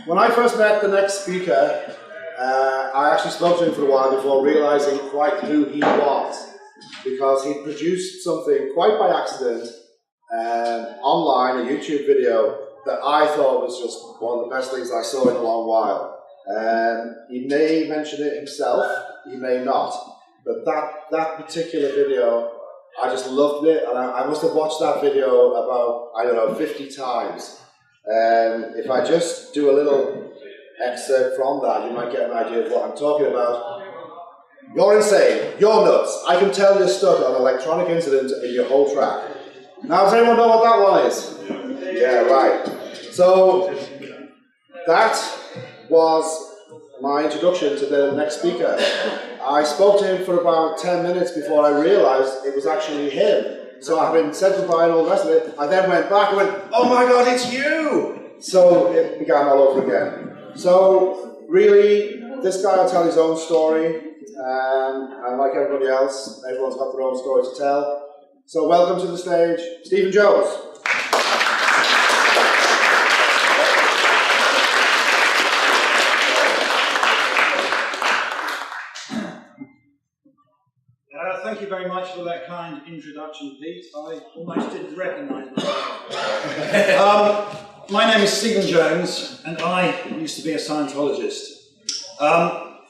When I first met the next speaker, I actually spoke to him for a while before realizing quite who he was, because he produced something quite by accident online, a YouTube video that I thought was just one of the best things I saw in a long while. He may mention it himself, he may not, but that particular video, I just loved it, and I must have watched that video about, I don't know, 50 times. If I just do a little excerpt from that, you might get an idea of what I'm talking about. You're insane, you're nuts, I can tell you're stuck on an electronic incident in your whole track. Now, does anyone know what that one is? Yeah, right. So, that was my introduction to the next speaker. I spoke to him for about 10 minutes before I realized it was actually him. So having said goodbye and all the rest of it, I then went back and went, oh my God, it's you! So it began all over again. So really, this guy will tell his own story, and like everybody else, everyone's got their own story to tell. So welcome to the stage, Stephen Jones. Thank you very much for that kind introduction, Pete. I almost didn't recognise myself. My name is Stephen Jones, and I used to be a Scientologist.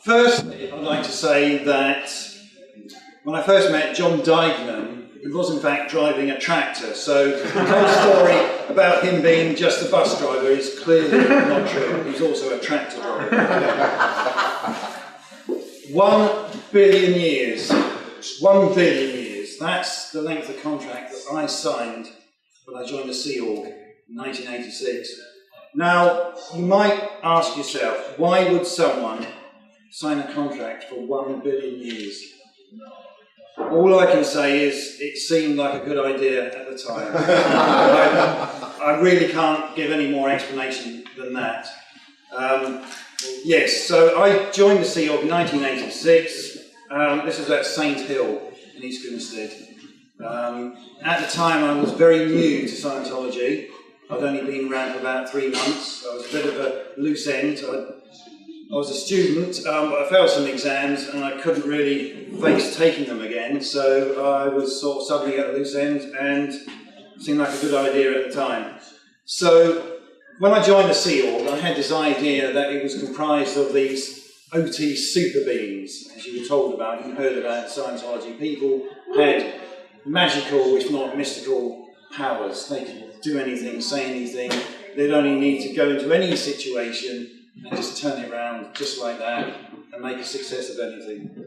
Firstly, I'd like to say that when I first met John Dignan, he was in fact driving a tractor, so the whole story about him being just a bus driver is clearly not true. He's also a tractor driver. 1 billion years. 1 billion years. That's the length of contract that I signed when I joined the Sea Org in 1986. Now, you might ask yourself, why would someone sign a contract for 1 billion years? All I can say is it seemed like a good idea at the time. I really can't give any more explanation than that. Yes, so I joined the Sea Org in 1986. This is at St Hill in East Grinstead. At the time I was very new to Scientology. I'd only been around for about 3 months. I was a bit of a loose end. I was a student, but I failed some exams and I couldn't really face taking them again, so I was sort of suddenly at a loose end, and it seemed like a good idea at the time. So when I joined the Sea Org, I had this idea that it was comprised of these OT super beings, as you were told about, you heard about Scientology. People had magical, if not mystical, powers. They could do anything, say anything. They'd only need to go into any situation and just turn it around just like that and make a success of anything.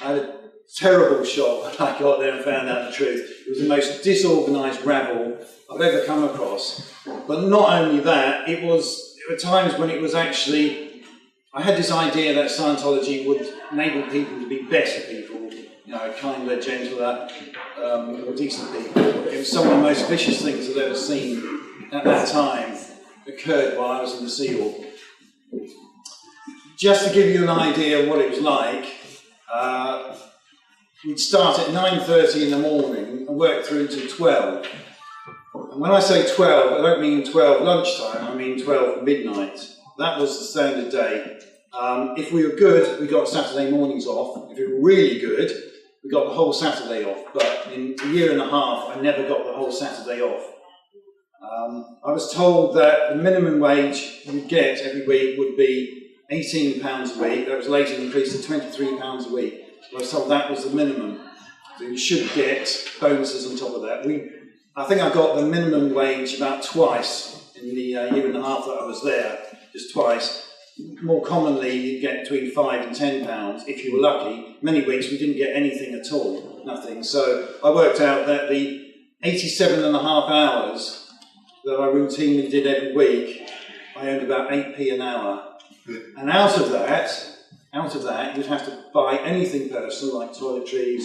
I had a terrible shock when I got there and found out the truth. It was the most disorganised rabble I've ever come across. But not only that, there were times when it was actually, I had this idea that Scientology would enable people to be better people, kinder, gentler, more decent people. It was some of the most vicious things I've ever seen at that time occurred while I was in the Sea Org. Just to give you an idea of what it was like, we'd start at 9:30 in the morning and work through to 12. And when I say 12, I don't mean 12 lunchtime, I mean 12 midnight. That was the standard day. If we were good, we got Saturday mornings off. If we were really good, we got the whole Saturday off. But in a year and a half, I never got the whole Saturday off. I was told that the minimum wage you'd get every week would be £18 a week. That was later increased to £23 a week. I was told that was the minimum. So you should get bonuses on top of that. I think I got the minimum wage about twice in the year and a half that I was there, just twice. More commonly, you'd get between £5 and £10 if you were lucky. Many weeks we didn't get anything at all, nothing. So I worked out that the 87.5 hours that I routinely did every week, I earned about 8p an hour. And out of that, you'd have to buy anything personal, like toiletries,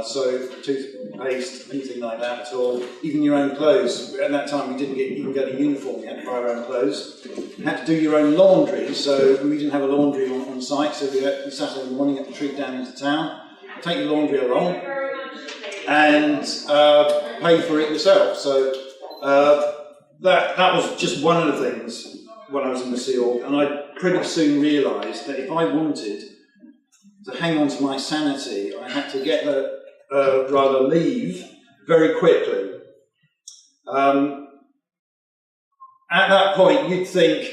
soap, toothpaste, anything like that at all. Even your own clothes. At that time, we didn't even get a uniform. You had to buy our own clothes. You had to do your own laundry, so we didn't have a laundry on site, so we Saturday morning had to treat down into town, take your laundry along, and pay for it yourself. So that was just one of the things. when I was in the SEAL, and I pretty soon realised that if I wanted to hang on to my sanity, I had to get rather leave very quickly. At that point, you'd think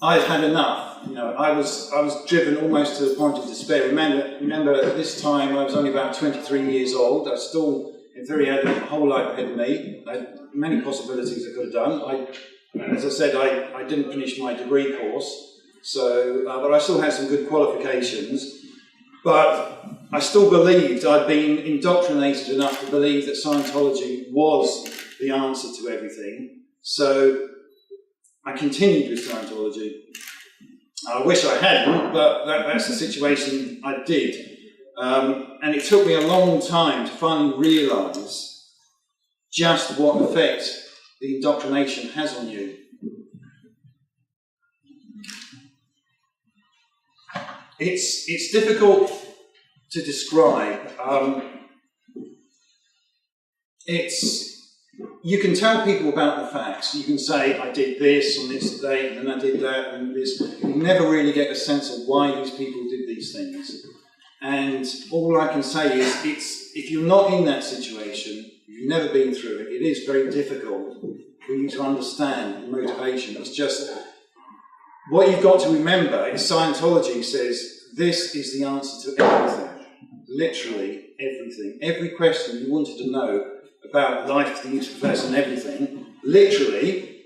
I'd had enough. You know, I was driven almost to the point of despair. Remember, at this time I was only about 23 years old. I still, in theory, had a whole life ahead of me. I had many possibilities I could have done. As I said, I didn't finish my degree course, so but I still had some good qualifications. But I still believed, I'd been indoctrinated enough to believe that Scientology was the answer to everything. So I continued with Scientology. I wish I hadn't, but that's the situation I did. And it took me a long time to finally realise just what effect the indoctrination has on you. It's difficult to describe. You can tell people about the facts. You can say, I did this on this date, and I did that, and this. You never really get a sense of why these people did these things. And all I can say is, if you're not in that situation, you've never been through it, it is very difficult for you to understand the motivation. It's just, what you've got to remember is Scientology says, this is the answer to everything. Literally everything. Every question you wanted to know about life, the universe and everything, literally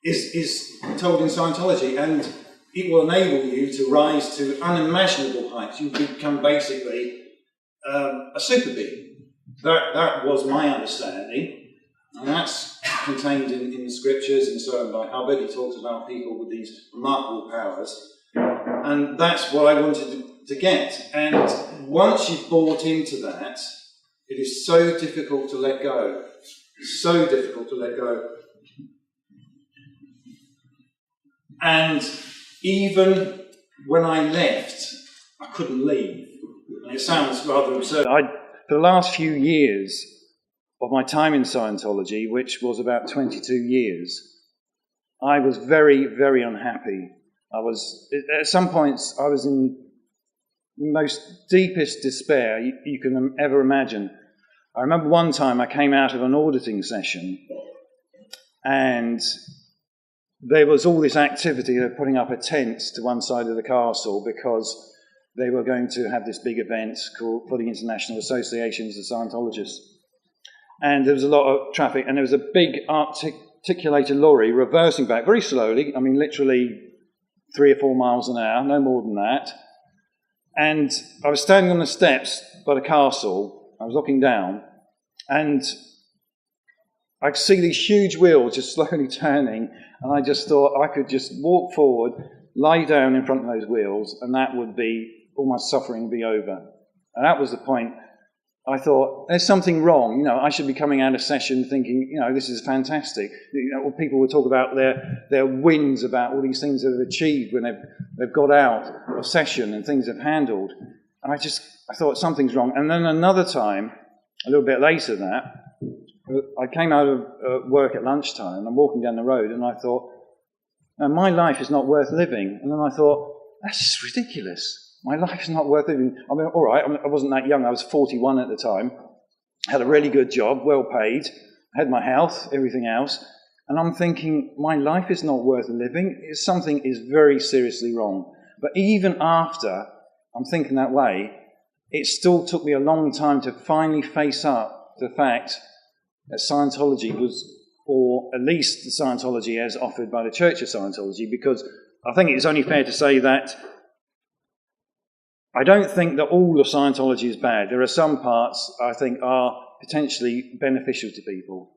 is told in Scientology, and it will enable you to rise to unimaginable heights. You become basically a super being. That was my understanding, and that's contained in the scriptures and so on by Hubbard. He talks about people with these remarkable powers, and that's what I wanted to get. And once you've bought into that, it is so difficult to let go. So difficult to let go. And even when I left, I couldn't leave. And it sounds rather absurd. For the last few years of my time in Scientology, which was about 22 years, I was very, very unhappy. At some points, I was in the most deepest despair you can ever imagine. I remember one time I came out of an auditing session, and there was all this activity. They were putting up a tent to one side of the castle because they were going to have this big event called for the International Associations of Scientologists. And there was a lot of traffic, and there was a big articulated lorry reversing back very slowly, I mean literally 3 or 4 miles an hour, no more than that. And I was standing on the steps by the castle, I was looking down, and I could see these huge wheels just slowly turning, and I just thought I could just walk forward, lie down in front of those wheels, and that would be, all my suffering would be over. And that was the point. I thought, there's something wrong. You know, I should be coming out of session thinking, you know, this is fantastic. You know, people will talk about their wins, about all these things that they've achieved when they've got out of session and things they've handled. And I thought something's wrong. And then another time, a little bit later than that, I came out of work at lunchtime. I'm walking down the road, and I thought, no, my life is not worth living. And then I thought, that's just ridiculous. My life is not worth living. I mean, all right, I wasn't that young. I was 41 at the time. Had a really good job, well paid. Had my health, everything else. And I'm thinking, my life is not worth living. Something is very seriously wrong. But even after I'm thinking that way, it still took me a long time to finally face up to the fact that Scientology was, or at least the Scientology as offered by the Church of Scientology, because I think it's only fair to say that I don't think that all of Scientology is bad. There are some parts I think are potentially beneficial to people.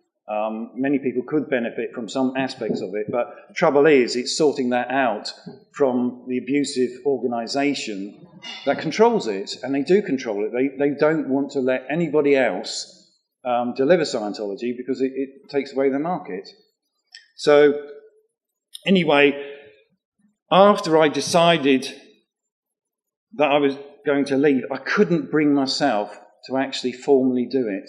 Many people could benefit from some aspects of it, but the trouble is it's sorting that out from the abusive organisation that controls it, and they do control it. They don't want to let anybody else deliver Scientology because it takes away the market. So anyway, after I decided that I was going to leave, I couldn't bring myself to actually formally do it.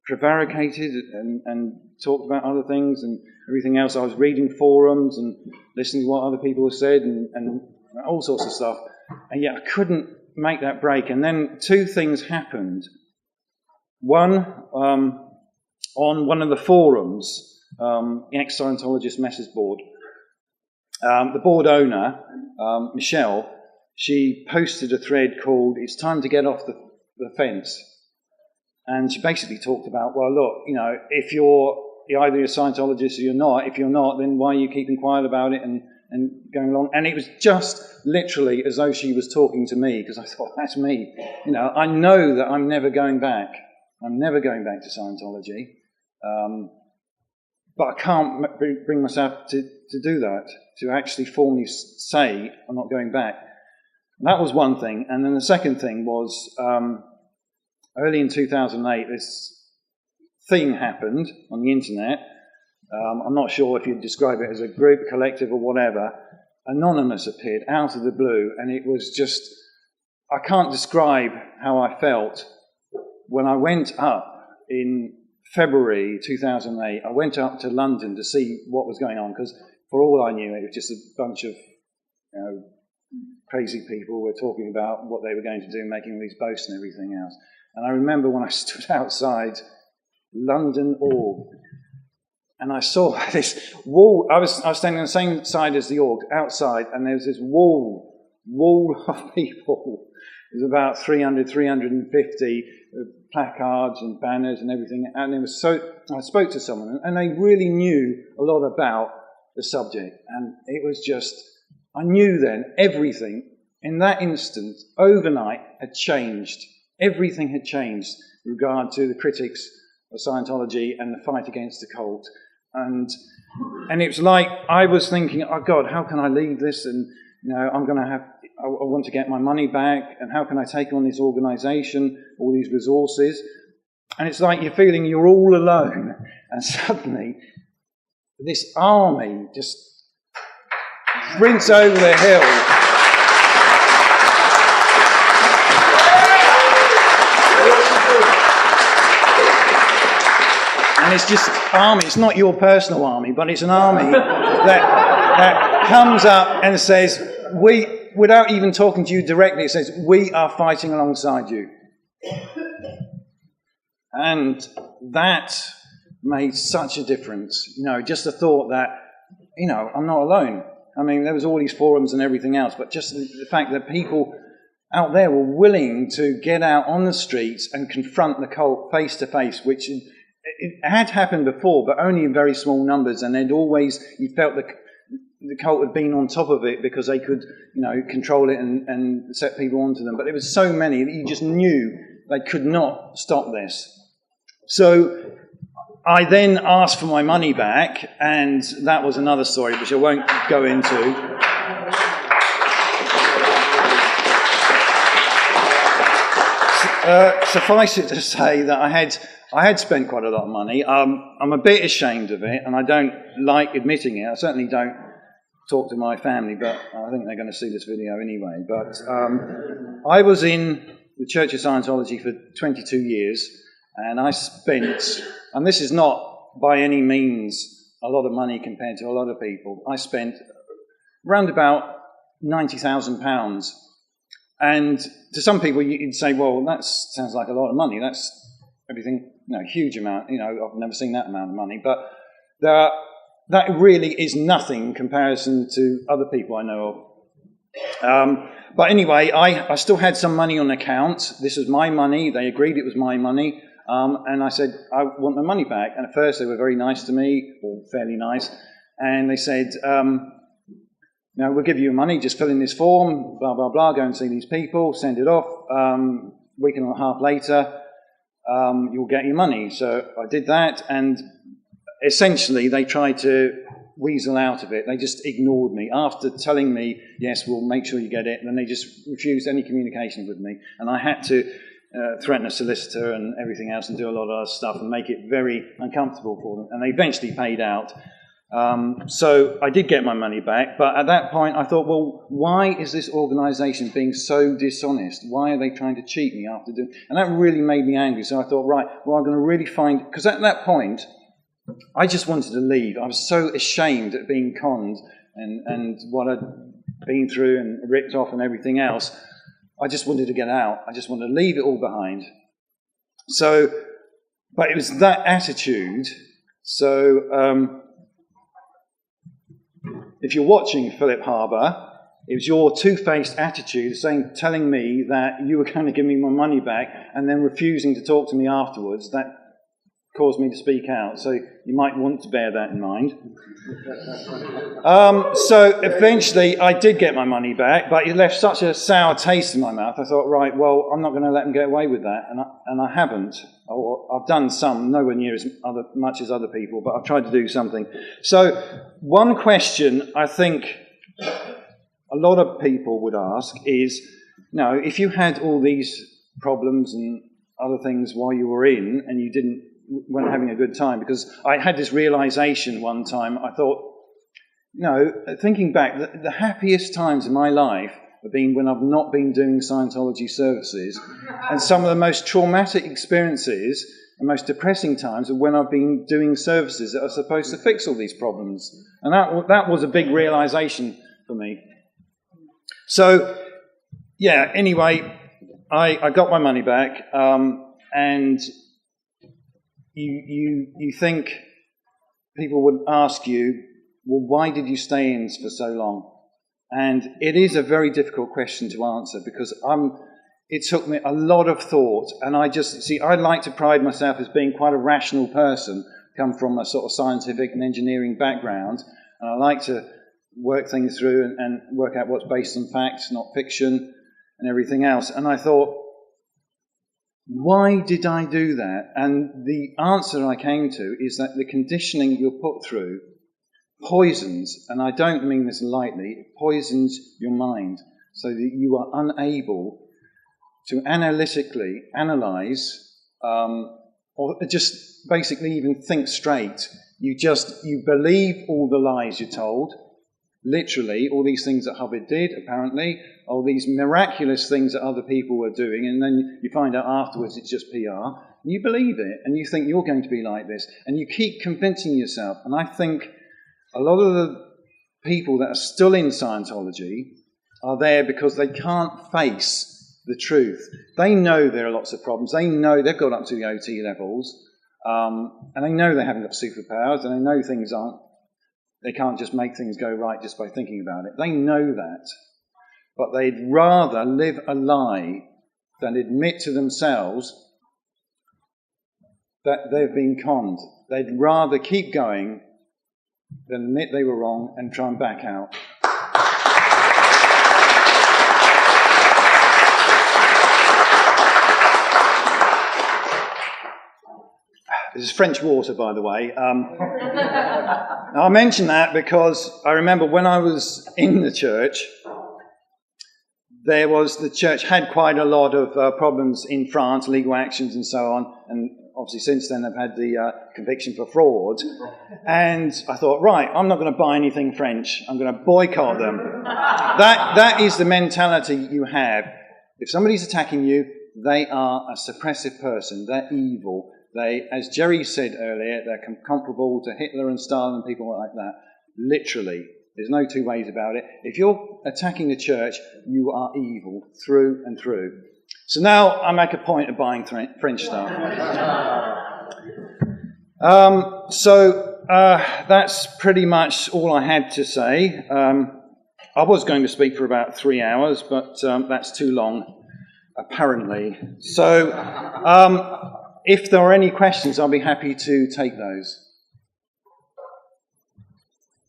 prevaricated and talked about other things and everything else. I was reading forums and listening to what other people have said and all sorts of stuff. And yet I couldn't make that break. And then two things happened. One, on one of the forums, the ex-Scientologist message board, the board owner, Michelle, she posted a thread called "It's Time to Get Off the Fence." And she basically talked about, well, look, if you're either a Scientologist or you're not, if you're not, then why are you keeping quiet about it and going along? And it was just literally as though she was talking to me, because I thought, that's me. I know that I'm never going back. I'm never going back to Scientology. But I can't bring myself to do that, to actually formally say I'm not going back. And that was one thing. And then the second thing was, early in 2008, this thing happened on the internet. I'm not sure if you'd describe it as a group, collective, or whatever. Anonymous appeared out of the blue, and it was just, I can't describe how I felt when I went up in February 2008. I went up to London to see what was going on, because for all I knew, it was just a bunch of crazy people were talking about what they were going to do, making all these boasts and everything else. And I remember when I stood outside London Org, and I saw this wall. I was standing on the same side as the org, outside, and there was this wall of people. It was about 300, 350 placards and banners and everything. And it was I spoke to someone, and they really knew a lot about the subject. And it was just, I knew then everything in that instant, overnight, had changed. Everything had changed in regard to the critics of Scientology and the fight against the cult. And it was like I was thinking, oh God, how can I leave this? And I'm going to I want to get my money back. And how can I take on this organisation, all these resources? And it's like you're feeling you're all alone. And suddenly, this army just sprints over the hill. And it's just army. It's not your personal army, but it's an army that comes up and says, without even talking to you directly, it says, we are fighting alongside you. And that made such a difference. Just the thought that, I'm not alone. I mean, there was all these forums and everything else, but just the fact that people out there were willing to get out on the streets and confront the cult face to face, which it had happened before, but only in very small numbers, and you felt the cult had been on top of it because they could, control it and set people onto them. But there was so many that you just knew they could not stop this. So I then asked for my money back, and that was another story which I won't go into. Suffice it to say that I had spent quite a lot of money. I'm a bit ashamed of it, and I don't like admitting it. I certainly don't talk to my family, but I think they're going to see this video anyway. But I was in the Church of Scientology for 22 years, and I spent, and this is not by any means a lot of money compared to a lot of people, I spent around about £90,000. And to some people, you'd say, well, that sounds like a lot of money. That's everything, huge amount. I've never seen that amount of money. But that really is nothing in comparison to other people I know of. But anyway, I still had some money on account. This was my money. They agreed it was my money. And I said, I want my money back. And at first, they were very nice to me, or fairly nice. And they said, we'll give you your money, just fill in this form, blah, blah, blah, go and see these people, send it off. Week and a half later, you'll get your money. So I did that, and essentially they tried to weasel out of it. They just ignored me. After telling me, yes, we'll make sure you get it, then they just refused any communication with me. And I had to threaten a solicitor and everything else and do a lot of other stuff and make it very uncomfortable for them. And they eventually paid out. So I did get my money back, but at that point I thought, well, why is this organisation being so dishonest? Why are they trying to cheat me after doing? And that really made me angry. So I thought, right, well, I'm going to really find, because at that point I just wanted to leave. I was so ashamed at being conned and what I'd been through and ripped off and everything else. I just wanted to get out. I just wanted to leave it all behind. So, but it was that attitude. So, if you're watching Philip Harbour, it was your two-faced attitude telling me that you were going to give me my money back and then refusing to talk to me afterwards. That caused me to speak out. So you might want to bear that in mind. So eventually I did get my money back, but it left such a sour taste in my mouth. I thought, right, well, I'm not going to let them get away with that. And I haven't. I've done some, nowhere near as much as other people, but I've tried to do something. So one question I think a lot of people would ask is, if you had all these problems and other things while you were in and you weren't having a good time, because I had this realization one time. I thought, thinking back, the happiest times in my life have been when I've not been doing Scientology services, and some of the most traumatic experiences and most depressing times are when I've been doing services that are supposed to fix all these problems. And that was a big realization for me. So, anyway, I got my money back, and you think people would ask you, well, why did you stay in for so long? And it is a very difficult question to answer, because it took me a lot of thought, and I like to pride myself as being quite a rational person, come from a sort of scientific and engineering background, and I like to work things through and work out what's based on facts, not fiction, and everything else. And I thought, why did I do that? And the answer I came to is that the conditioning you're put through poisons, and I don't mean this lightly, it poisons your mind so that you are unable to analytically analyse or just basically even think straight. You believe all the lies you're told, literally, all these things that Hubbard did, apparently, all these miraculous things that other people were doing, and then you find out afterwards it's just PR, and you believe it, and you think you're going to be like this, and you keep convincing yourself. And I think a lot of the people that are still in Scientology are there because they can't face the truth. They know there are lots of problems. They know they've got up to the OT levels, and they know they haven't got superpowers, and they know they can't just make things go right just by thinking about it. They know that. But they'd rather live a lie than admit to themselves that they've been conned. They'd rather keep going than admit they were wrong and try and back out. This is French water, by the way. I mention that because I remember when I was in the church, the church had quite a lot of problems in France, legal actions and so on, and obviously since then they've had the conviction for fraud. And I thought, right, I'm not going to buy anything French. I'm going to boycott them. That is the mentality you have. If somebody's attacking you, they are a suppressive person. They're evil. They, as Jerry said earlier, they're comparable to Hitler and Stalin and people like that. Literally. There's no two ways about it. If you're attacking the church, you are evil through and through. So now I make a point of buying French stuff. That's pretty much all I had to say. I was going to speak for about 3 hours, but that's too long, apparently. So if there are any questions, I'll be happy to take those.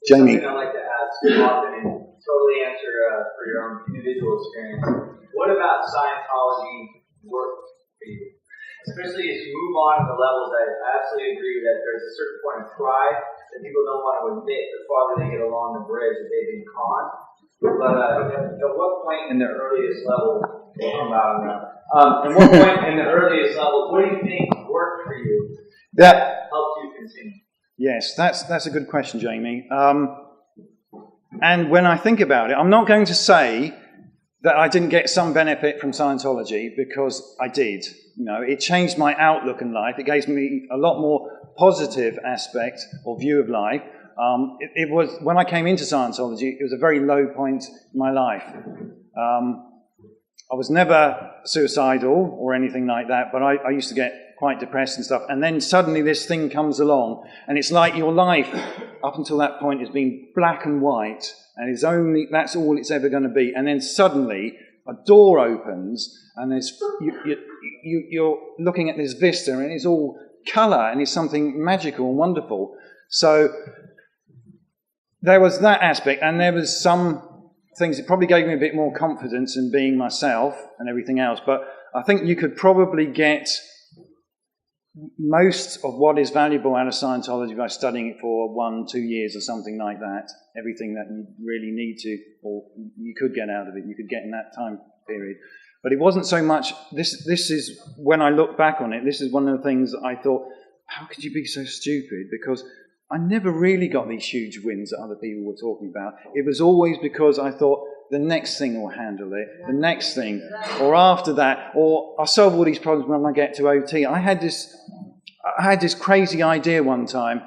Jamie. Something I'd like to ask often and totally answer for your own individual experience. What about Scientology work for you? Especially as you move on to the levels, I absolutely agree that there's a certain point of pride that people don't want to admit the farther they get along the bridge that they've been conned. But at what point in the earliest level, at what point in the earliest levels, what do you think worked for you that helped you continue? Yes, that's a good question, Jamie. And when I think about it, I'm not going to say that I didn't get some benefit from Scientology, because I did. You know, it changed my outlook in life. It gave me a lot more positive aspect or view of life. It was, when I came into Scientology, it was a very low point in my life. I was never suicidal or anything like that, but I used to get quite depressed and stuff. And then suddenly this thing comes along, and it's like your life up until that point has been black and white, and that's all it's ever going to be. And then suddenly a door opens, and you're looking at this vista, and it's all colour, and it's something magical and wonderful. So there was that aspect, and there was some things that probably gave me a bit more confidence in being myself and everything else. But I think you could probably get most of what is valuable out of Scientology by studying it for 1-2 years or something like that. Everything that you really need to, or you could get out of it, you could get in that time period. But it wasn't so much, this is, when I look back on it, this is one of the things that I thought, how could you be so stupid? Because I never really got these huge wins that other people were talking about. It was always because I thought, the next thing will handle it, the next thing, or after that, or I'll solve all these problems when I get to OT. I had this crazy idea one time,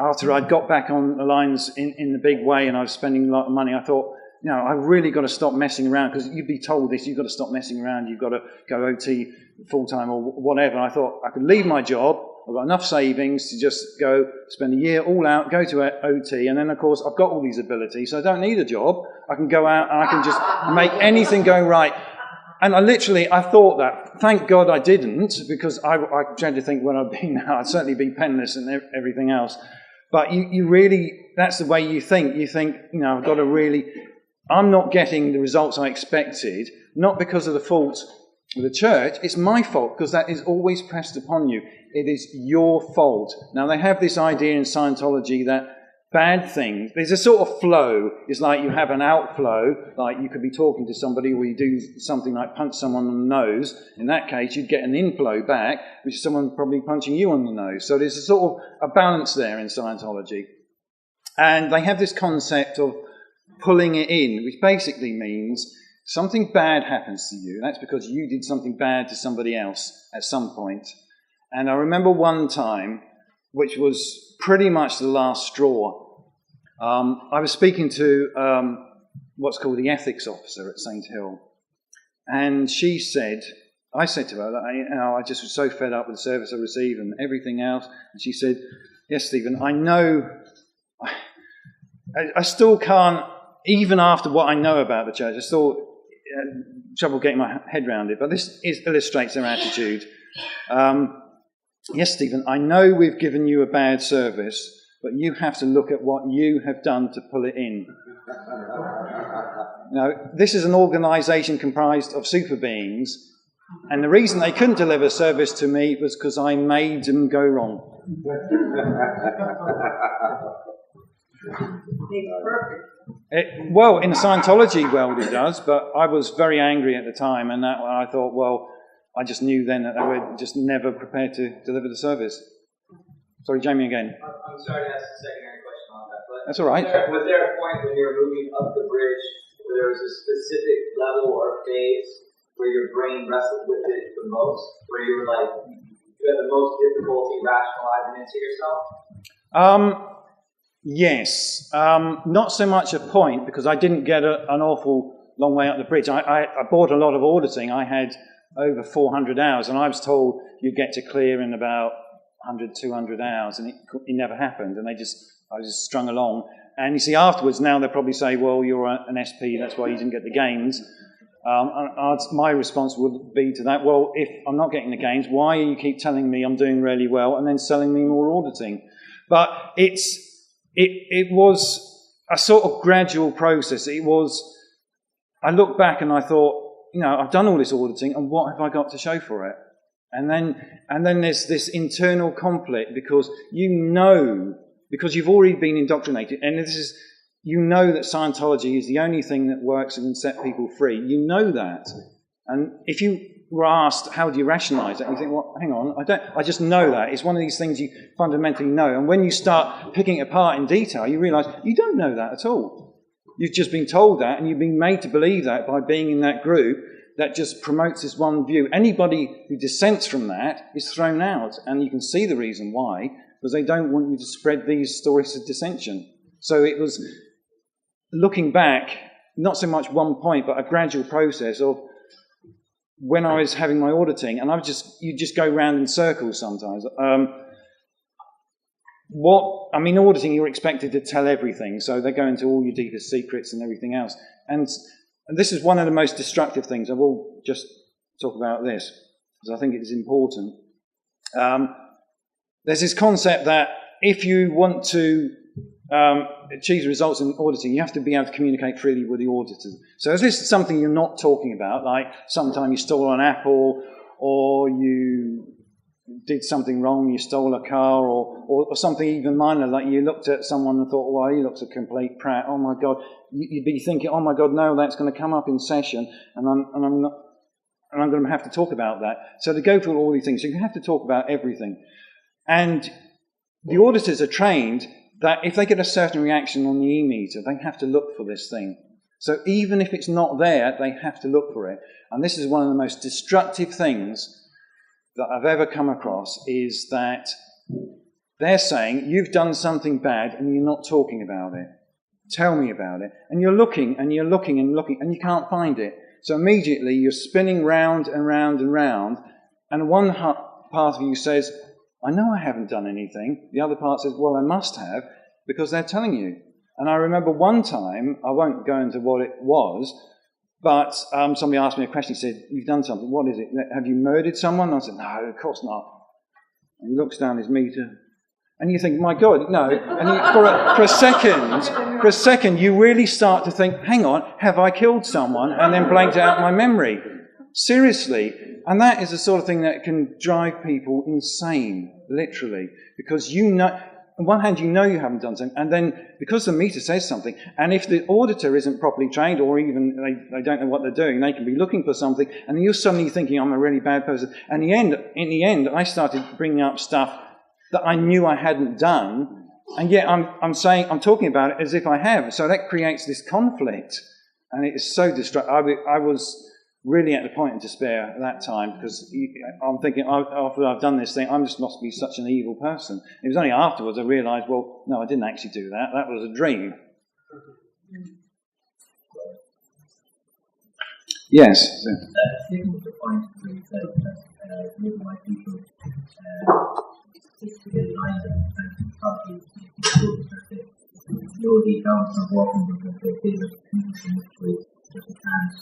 after I'd got back on the lines in the big way and I was spending a lot of money. I thought, you know, I've really got to stop messing around, because you'd be told this, you've got to stop messing around, you've got to go OT full-time or whatever. And I thought I could leave my job, I've got enough savings to just go spend a year all out, go to OT, and then of course I've got all these abilities, so I don't need a job. I can go out and I can just make anything go right. And I thought that. Thank God I didn't, because I tend to think when I've been now, I'd certainly be penniless and everything else. But you really, that's the way you think. You think, you know, I've got to really, I'm not getting the results I expected, not because of the fault of the church, it's my fault, because that is always pressed upon you. It is your fault. Now, they have this idea in Scientology that bad things, there's a sort of flow. It's like you have an outflow, like you could be talking to somebody, or you do something like punch someone on the nose. In that case, you'd get an inflow back, which is someone probably punching you on the nose. So there's a sort of a balance there in Scientology. And they have this concept of pulling it in, which basically means something bad happens to you. That's because you did something bad to somebody else at some point. And I remember one time, which was pretty much the last straw. I was speaking to what's called the ethics officer at St. Hill, and she said, I said to her that I just was so fed up with the service I received and everything else, and she said, yes, Stephen, I know, I still can't, even after what I know about the church, I still trouble getting my head around it, but this illustrates their attitude. Yes, Stephen, I know we've given you a bad service, but you have to look at what you have done to pull it in. Now, this is an organisation comprised of super beings, and the reason they couldn't deliver service to me was because I made them go wrong. Well, in the Scientology world it does, but I was very angry at the time, and I thought, well, I just knew then that they were just never prepared to deliver the service. Sorry, Jamie, again. I'm sorry to ask a secondary question on that, but that's all right. Was there a point when you were moving up the bridge where there was a specific level or phase where your brain wrestled with it the most, where you were like, you had the most difficulty rationalizing it to yourself? Yes. Not so much a point, because I didn't get an awful long way up the bridge. I bought a lot of auditing. I had over 400 hours, and I was told you get to clear in about 100, 200 hours, and it never happened, and I was just strung along. And you see, afterwards, now they'll probably say, well, you're an SP, that's why you didn't get the gains. My response would be to that, well, if I'm not getting the gains, why do you keep telling me I'm doing really well and then selling me more auditing? But it was a sort of gradual process. I look back and I thought, you know, I've done all this auditing, and what have I got to show for it? And then there's this internal conflict, because because you've already been indoctrinated, and you know that Scientology is the only thing that works and can set people free. You know that. And if you were asked, how do you rationalise it? And you think, well, hang on, I just know that. It's one of these things you fundamentally know. And when you start picking it apart in detail, you realise you don't know that at all. You've just been told that, and you've been made to believe that by being in that group that just promotes this one view. Anybody who dissents from that is thrown out, and you can see the reason why, because they don't want you to spread these stories of dissension. So it was, looking back, not so much one point, but a gradual process of when I was having my auditing, and you just go round in circles sometimes. Auditing, you're expected to tell everything, so they go into all your deepest secrets and everything else. And this is one of the most destructive things. I will just talk about this, because I think it is important. There's this concept that if you want to achieve results in auditing, you have to be able to communicate freely with the auditors. So if this is something you're not talking about, like sometime you stole an apple, or you did something wrong, you stole a car, or something even minor, like you looked at someone and thought, well, he looks a complete prat, oh my God, you'd be thinking, oh my God, no, that's going to come up in session, and I'm going to have to talk about that. So to go through all these things, you have to talk about everything. And the auditors are trained that if they get a certain reaction on the e-meter, they have to look for this thing. So even if it's not there, they have to look for it. And this is one of the most destructive things that I've ever come across, is that they're saying, you've done something bad and you're not talking about it. Tell me about it. And you're looking and you're looking and looking and you can't find it. So immediately you're spinning round and round and round, and one part of you says, I know I haven't done anything. The other part says, well, I must have, because they're telling you. And I remember one time, I won't go into what it was, but somebody asked me a question. He said, you've done something. What is it? Have you murdered someone? And I said, no, of course not. And he looks down his meter, and you think, my God, no. And for a second, you really start to think, hang on, have I killed someone? And then blank it out my memory. Seriously. And that is the sort of thing that can drive people insane, literally. Because you know, on one hand, you know you haven't done something, and then because the meter says something, and if the auditor isn't properly trained, or even they don't know what they're doing, they can be looking for something, and then you're suddenly thinking, I'm a really bad person. And in the end, I started bringing up stuff that I knew I hadn't done, and yet I'm talking about it as if I have. So that creates this conflict, and it is so destructive. I was really at the point of despair at that time, because I'm thinking, after I've done this thing, I just must be such an evil person. It was only afterwards I realised, well, no, I didn't actually do that. That was a dream. Yes. Taking the point where you said that maybe my people stick to the line and probably slowly down some walking because they feel that people just can't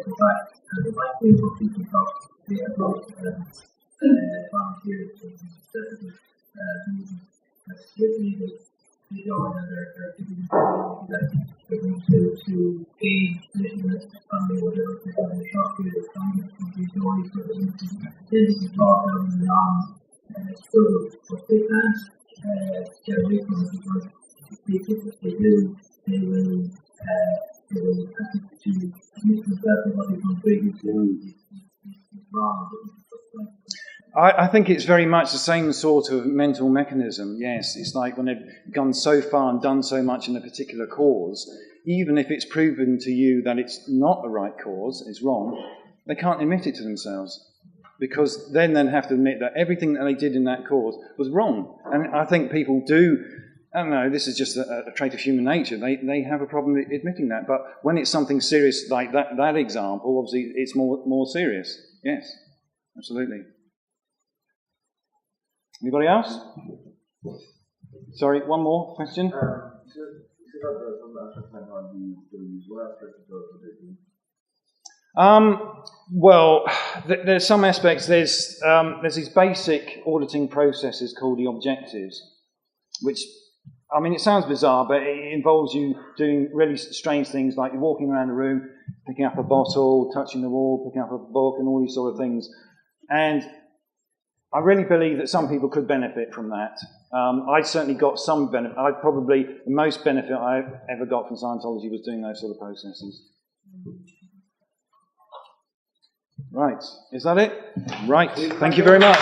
go back. And the right way for people to talk about volunteers and specific movements that really they join and they're giving that they're going to gain listeners from whatever they're going to shop with, from the joy, so they can talk down the long struggle, but they can't get away from it, because if they do, they will have to admit themselves to what they contribute to is wrong. I think it's very much the same sort of mental mechanism, yes. It's like when they've gone so far and done so much in a particular cause, even if it's proven to you that it's not the right cause, it's wrong, they can't admit it to themselves. Because then they'll have to admit that everything that they did in that cause was wrong. And I think people do, I don't know, this is just a trait of human nature. They have a problem admitting that. But when it's something serious like that example, obviously it's more serious. Yes, absolutely. Anybody else? Sorry, one more question. Well, there's some aspects. There's these basic auditing processes called the objectives, which, I mean, it sounds bizarre, but it involves you doing really strange things, like you're walking around a room, picking up a bottle, touching the wall, picking up a book, and all these sort of things. And I really believe that some people could benefit from that. I certainly got some benefit. The most benefit I ever got from Scientology was doing those sort of processes. Right, is that it? Right, thank you very much.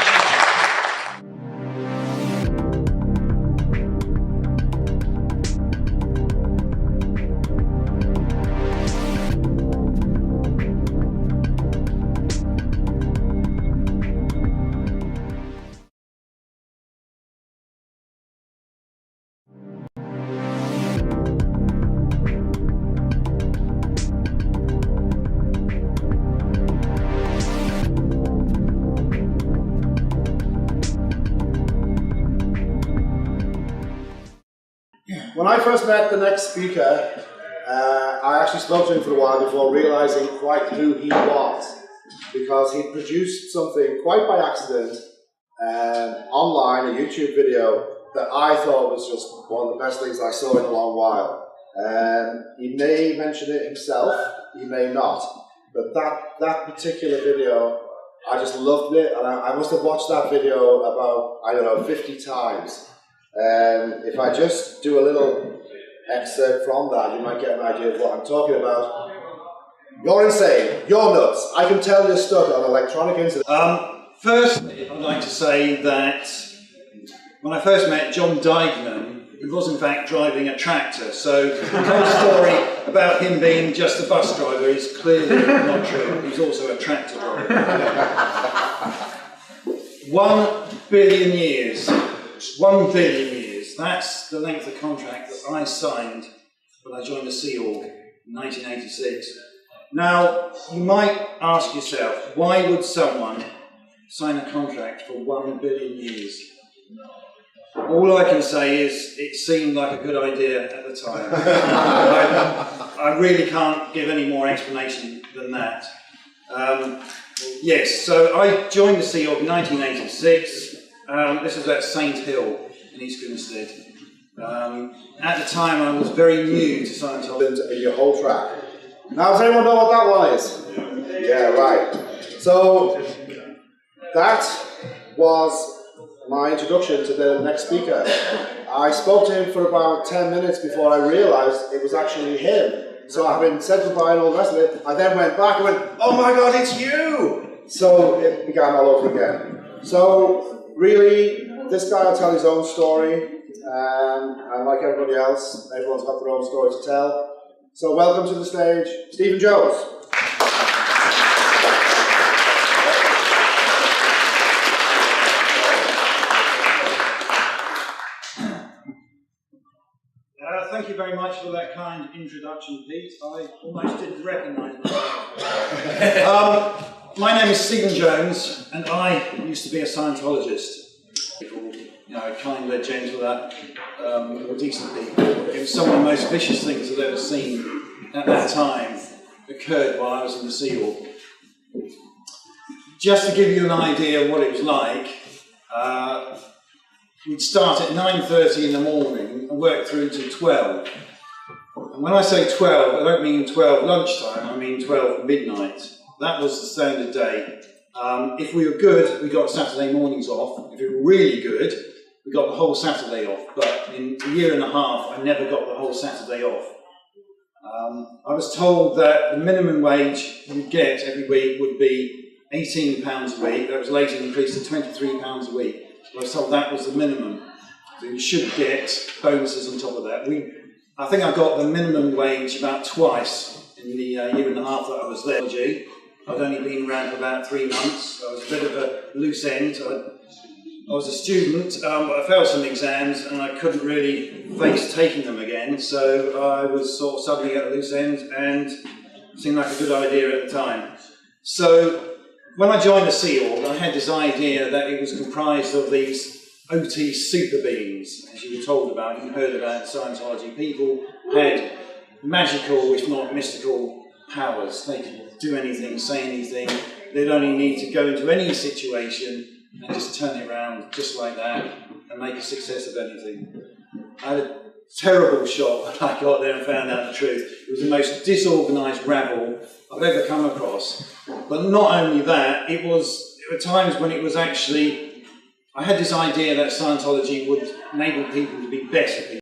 When I first met the next speaker, I actually spoke to him for a while before realizing quite who he was, because he produced something quite by accident online, a YouTube video that I thought was just one of the best things I saw in a long while. He may mention it himself, he may not, but that particular video, I just loved it, and I must have watched that video about, I don't know, 50 times. If I just do a little excerpt from that, you might get an idea of what I'm talking about. You're insane. You're nuts. I can tell you're stuck on electronic incident. Firstly, I'd like to say that when I first met John Dignan, he was in fact driving a tractor. So the whole story about him being just a bus driver is clearly not true. He's also a tractor driver. 1 billion years. 1 billion years. That's the length of contract that I signed when I joined the Sea Org in 1986. Now, you might ask yourself, why would someone sign a contract for 1 billion years? All I can say is it seemed like a good idea at the time. I really can't give any more explanation than that. Yes, so I joined the Sea Org in 1986. This was at St Hill in East Grinstead. At the time I was very new to Scientology. Your whole track. Now, does anyone know what that one is? Yeah, right. So, that was my introduction to the next speaker. I spoke to him for about 10 minutes before I realised it was actually him. So, having said goodbye and all the rest of it, I then went back and went, oh my God, it's you! So, it began all over again. So, really, this guy will tell his own story, and like everybody else, everyone's got their own story to tell. So welcome to the stage, Stephen Jones. Thank you very much for that kind introduction, Pete. I almost didn't recognise myself. My name is Stephen Jones, and I used to be a Scientologist. Kind-led, gentle, or decent people. It was some of the most vicious things I've ever seen at that time occurred while I was in the Sea Org. Just to give you an idea of what it was like, we'd start at 9:30 in the morning and work through to 12. And when I say 12, I don't mean 12 lunchtime, I mean 12 midnight. That was the standard day. If we were good, we got Saturday mornings off. If we were really good, we got the whole Saturday off. But in a year and a half, I never got the whole Saturday off. I was told that the minimum wage you'd get every week would be £18 a week. That was later increased to £23 a week. I was told that was the minimum. So you should get bonuses on top of that. I think I got the minimum wage about twice in the year and a half that I was there. I'd only been around for about 3 months. I was a bit of a loose end. I was a student, but I failed some exams and I couldn't really face taking them again. So I was sort of suddenly at a loose end and it seemed like a good idea at the time. So when I joined the Sea Org, I had this idea that it was comprised of these OT super beings, as you were told about, you heard about Scientology. People had magical, if not mystical, powers. They could do anything, say anything. They'd only need to go into any situation and just turn it around just like that and make a success of anything. I had a terrible shock when I got there and found out the truth. It was the most disorganised rabble I've ever come across. But not only that, there were times when it was actually, I had this idea that Scientology would enable people to be better people.